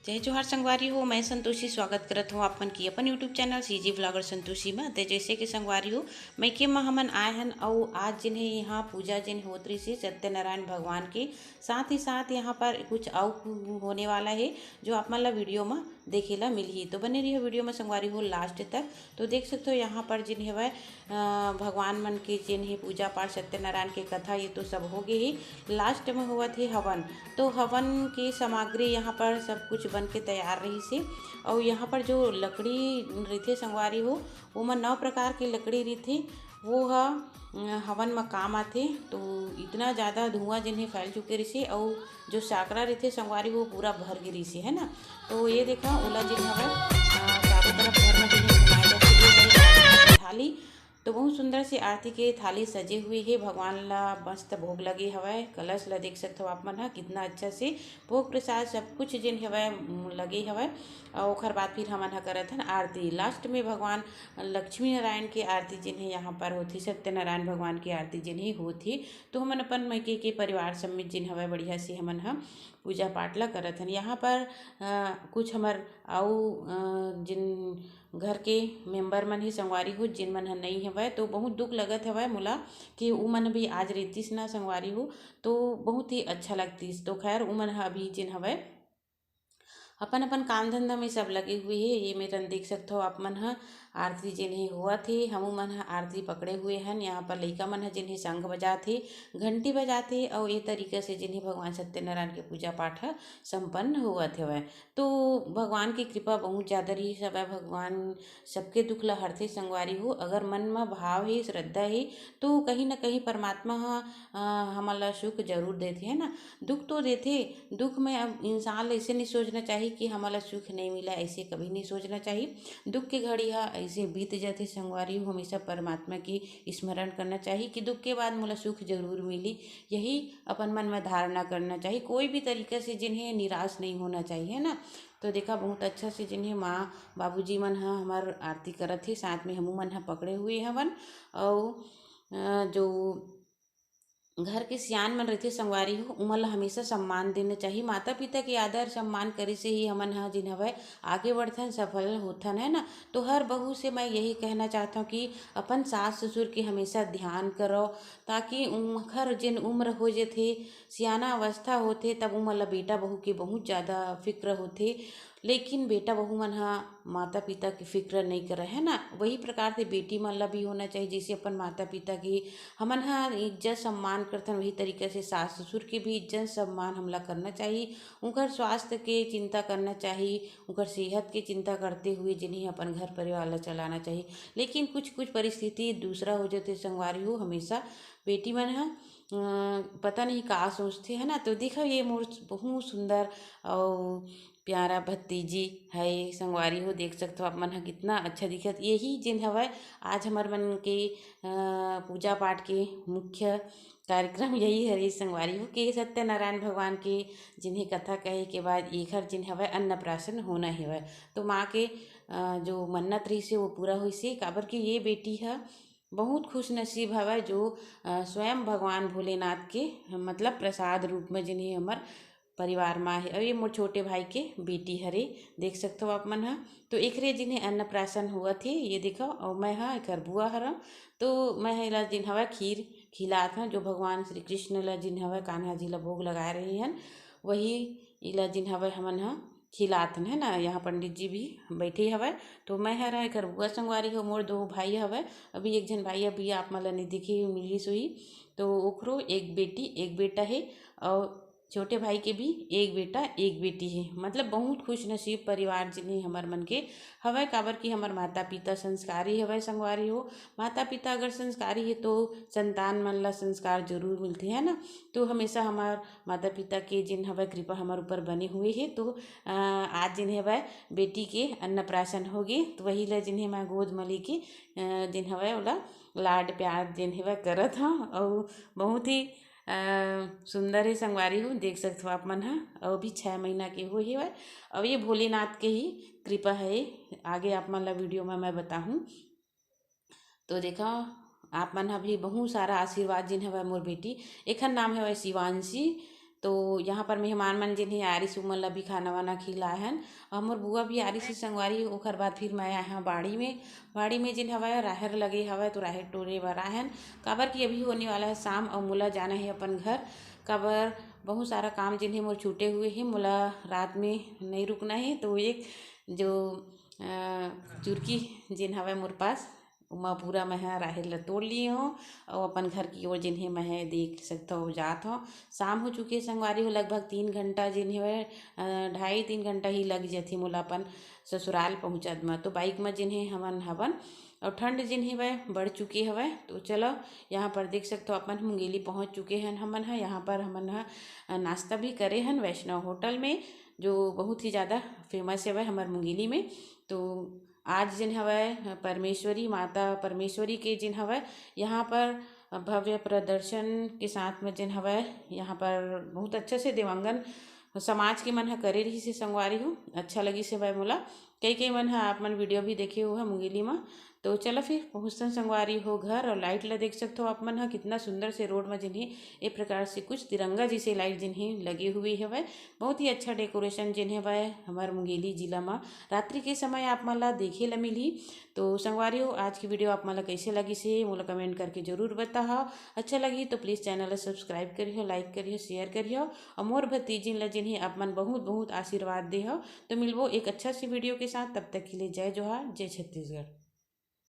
जय जोहार संगवारी हो। मैं संतोषी स्वागत करत हूँ आपमन की अपन YouTube channel CG blogger Santoshi में। ते जैसे कि संगवारी हो मैं के में हमन आए हन और आज जिन्हें यहाँ पूजा जिन होत रही से सत्यनारायण भगवान के साथ ही साथ यहाँ पर कुछ और होने वाला है जो आप मन ला वीडियो में देखेला मिलही। तो बने रही वीडियो में संगवारी हो लास्ट तक। तो देख सकते हो यहाँ पर जिन है भगवान मन के जिन है पूजा पाठ सत्यनारायण के कथा ये तो सब हो गए ही। लास्ट में हुआ थे हवन। तो हवन की सामग्री यहाँ पर सब कुछ बन के तैयार रही से। और यहाँ पर जो लकड़ी रही संगवारी हो वो में 9 प्रकार की लकड़ी रही थी वो हवन में काम आते। तो इतना ज़्यादा धुआं जिन्हें फैल चुके रही से और जो साकरा रही संगवारी वो पूरा भर गिरी से है ना। तो ये देखा ओला जिन हवा चारों तरफ घर में जिन्हें घुमाए जाते थाली। तो बहुत सुंदर से आरती के थाली सजे हुए है। भगवान ला मस्त भोग लगे हवाए। कलश ला देख सकते हो आप मन कितना अच्छा से भोग प्रसाद सब कुछ जिन हवाए लगे हवाए। और ओखर बाद फिर हमन करत हन आरती। लास्ट में भगवान लक्ष्मी नारायण की आरती जिन्हें यहाँ पर होती सत्यनारायण भगवान की आरती जिन्हें होती। तो हमन अपन मैके के परिवार समेत जिन हवाए बढ़िया से हमन पूजा पाठ ला करत हन। यहाँ पर कुछ हमार जिन घर के मेंबर मन ही संगवारी हो जिन मन नहीं हवय तो बहुत दुख लगत हवय मोला कि उ मन भी आज रहतीस ना संगवारी हो तो बहुत ही अच्छा लगतीस। तो खैर उ मन अभी जिन हवय अपन अपन काम धंधा में सब लगे हुए है। ये मेरन देख सकते हो आप मन आरती जिन्हें हुआ थे हमू मन आरती पकड़े हुए हैं। यहाँ पर लइका मन जिन्हें शंख बजाते घंटी बजाते और ये तरीके से जिन्हें भगवान सत्यनारायण के पूजा पाठ संपन्न हुआ थे। तो भगवान की कृपा बहुत ज़्यादा रही सब भगवान सबके दुख ला हरते संगवारी हो। अगर मन में भाव है श्रद्धा है तो कहीं ना कहीं परमात्मा हमला सुख जरूर देते है ना। दुख तो देते दुख में अब इंसान ऐसे नहीं सोचना चाहिए कि हमारा सुख नहीं मिला, ऐसे कभी नहीं सोचना चाहिए। दुख के घड़ी ऐसे बीत जाते संगवारी हो। हमेशा परमात्मा की स्मरण करना चाहिए कि दुख के बाद मोला सुख जरूर मिली। यही अपन मन में धारणा करना चाहिए। कोई भी तरीके से जिन्हें निराश नहीं होना चाहिए ना। तो देखा बहुत अच्छा से जिन्हें माँ बाबूजी मन हमार आरती करत थे साथ में हमू मन पकड़े हुए हवन। और जो घर के सियान मन रहते संगवारी हो उमन ला हमेशा सम्मान देना चाहिए। माता पिता के आदर सम्मान करे से ही हमन जिन हवय आगे बढ़थन सफल होथन है ना। तो हर बहू से मैं यही कहना चाहता हूँ कि अपन सास ससुर के हमेशा ध्यान करो ताकि उमर जिन उम्र हो जाते सियाना अवस्था होते तब उमन ला बेटा बहू के बहुत ज़्यादा फिक्र होते। लेकिन बेटा बहू मन माता पिता की फिक्र नहीं करे है ना। वही प्रकार से बेटी मन ला भी होना चाहिए जैसे अपन माता पिता की हमन इज्जत सम्मान करथन वही तरीके से सास ससुर के भी इज्जत सम्मान हमला करना चाहिए। उनकर स्वास्थ्य के चिंता करना चाहिए उनकर सेहत की चिंता करते हुए जिन्हें अपन घर परिवार ला चलाना चाहिए। लेकिन कुछ कुछ परिस्थिति दूसरा हो जाते संगवारी हो। हमेशा बेटी मन पता नहीं का सोचते है ना। तो देखो ये मोर बहुत सुंदर और प्यारा भतीजी है संगवारी हो। देख सकते हो आप मन कितना अच्छा दिखत। यही जिन हवय आज हमार मन के पूजा पाठ के मुख्य कार्यक्रम यही है संगवारी हो कि सत्यनारायण भगवान के जिन्हें कथा कहे के बाद एक हर जिन हवय अन्नप्राशन होना हवय। तो माँ के जो मन्नत रही से वो पूरा हुई से काबर कि ये बेटी है बहुत खुश नसीब हवय जो स्वयं भगवान भोलेनाथ के मतलब प्रसाद रूप में जिन्हें हमार परिवार में है। और ये मोर छोटे भाई के बेटी हरे देख सकते हो आप मन तो एक रे जिन्हें अन्नप्राशन हुआ थे ये देखो। और मैं एक बुआ हरा तो मैं इला जिन हवा खीर खिलात हूँ जो भगवान श्री कृष्ण ला जिन हवा कान्हा जी ला भोग लगाए रहे हैं वही इला जिन हवा हमन खिलात है ना। यहाँ पंडित जी भी बैठे हवे। तो मैं हरा एक बुआ संगवारी हो। मोर 2 भाई हवे अभी एक जन भाई अभी आप मन ला नहीं दिखे मिली सोई। तो ओखरो एक बेटी एक बेटा है और छोटे भाई के भी एक बेटा एक बेटी है। मतलब बहुत खुश नसीब परिवार जिन्हें हमार मन के हवय काबर कि हमार माता पिता संस्कारी हवय संगवारी हो। माता पिता अगर संस्कारी है तो संतान मन ला संस्कार जरूर मिलते है ना। तो हमेशा हमार माता पिता के जिन हवय कृपा हमार ऊपर बने हुए है। तो आज जिन्हें हवय बेटी के अन्नप्राशन होगी तो वही ला जिन्हें मैं गोद में लेके जिन हवय ओला लाड प्यार जिन हवय करत हाँ। और बहुत ही सुंदर है संगवारी हो। देख सकते हो आप मन और भी 6 महीना के हो ही है। और ये भोलेनाथ के ही कृपा है। आगे आप मन ला वीडियो में मैं बताऊँ। तो देखा आप मन भी बहुत सारा आशीर्वाद जिन है मोर बेटी एक नाम है शिवांशी तो यहाँ पर मेहमान मन जिन्हें आरिस उमन ला भी खाना वाना खिलाए हन। हमर बुआ भी आरिस से संगवारी। ओखर बाद फिर मैं आया हाँ बाड़ी में जिन हवा राहर लगे हवा तो राहर टोरे बर आए हन। काबर कि अभी होने वाला है शाम और मोला जाना है अपन घर। काबर बहुत सारा काम जिन्हें मोर छूटे हुए हैं, मोला रात में नहीं रुकना है। तो एक जो चुरकी जिन हवा मोर पास उमा पूरा मैं राहेर ला तोड़ लिए हो और अपन घर की ओर जिन्हें मैं देख सकता हो जात हो। शाम हो चुकी है संगवारी हो, लगभग 3 घंटा जिन्हें 2.5-3 घंटा ही लग जाती मोला अपन ससुराल पहुँचत में। तो बाइक में जिन्हें हमन हवन और ठंड जिन्हें वह बढ़ चुकी हवै। तो चलो यहाँ पर देख सकते हो अपन मुंगेली पहुँच चुके हैं हमन है। यहाँ पर हमन नाश्ता भी करे हैं वैष्णव होटल में, जो बहुत ही ज़्यादा फेमस है वह हमारे मुंगेली में। तो आज जिन हवै परमेश्वरी माता परमेश्वरी के जिन हवै यहाँ पर भव्य प्रदर्शन के साथ में जिन हवै यहाँ पर बहुत अच्छे से देवांगन समाज के मन ह करे रही से संगवारी हो। अच्छा लगी से भाई मोला कई मन है आप मन वीडियो भी देखे हो है मुंगेली में। तो चलो फिर पहुँचते संगवारी हो घर। और लाइट ला देख सकते हो आप मन है कितना सुंदर से रोड में जिन्हें एक प्रकार से कुछ तिरंगा जैसे लाइट जिन्हें लगी हुई है वह बहुत ही अच्छा डेकोरेशन जिन्हें वह हमारे मुंगेली जिला में रात्रि के समय आप मन ला देखे ला मिली। तो संगवारी हो आज की वीडियो आप मन ला कैसे लगी से मोला कमेंट करके जरूर बताओ। अच्छा लगी तो प्लीज़ चैनल ला सब्सक्राइब करियो, लाइक करियो, शेयर करियो और मोर भतीजिन ला जिन्हें आप मन बहुत बहुत आशीर्वाद दे हो। तो मिलबो एक अच्छा सी वीडियो के साथ, तब तक के लिए जय जोहार, जय छत्तीसगढ़।